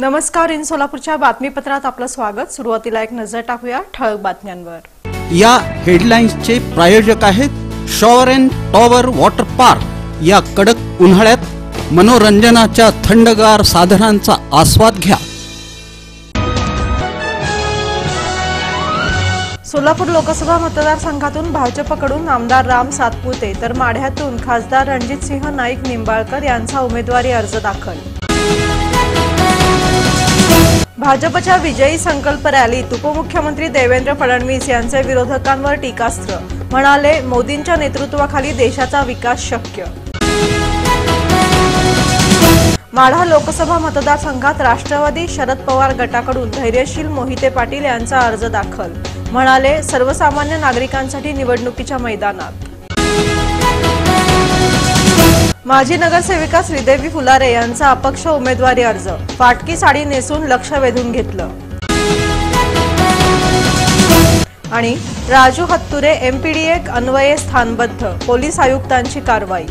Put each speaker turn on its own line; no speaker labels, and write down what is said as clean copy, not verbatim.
नमस्कार, इन सोलापूरच्या बातमीपत्रात आपलं स्वागत। सुरुवातीला एक नजर टाकूया ठळक बातम्यांवर।
या हेडलाईन्सचे प्रायोजक आहेत shower and tower water park. या कडक उन्हाळ्यात मनोरंजनाच्या थंडगार साधनांचा आस्वाद घ्या।
सोलापूर लोकसभा मतदारसंघातून भाजपकडून आमदार राम सातपुते तर माढ्यातून खासदार रणजितसिंह नाईक निंबाळकर यांचा उमेदवारी अर्ज दाखल। भाजपच्या विजयी संकल्प रॅलीत उपमुख्यमंत्री देवेंद्र फडणवीस यांचे विरोधकांवर टीकास्त्र, म्हणाले मोदींच्या नेतृत्वाखाली देशाचा विकास शक्य। माढा लोकसभा मतदारसंघात राष्ट्रवादी शरद पवार गटाकडून धैर्यशील मोहिते पाटील यांचा अर्ज दाखल, म्हणाले सर्वसामान्य नागरिकांसाठी निवडणुकीच्या मैदानात। माजी नगरसेविका श्रीदेवी फुलारे यांचा अपक्ष उमेदवारी अर्ज, फाटकी साडी नेसून लक्ष वेधून घेतलं। आणि राजू हत्तुरे MPDA अन्वये स्थानबद्ध, पोलीस आयुक्तांची कारवाई।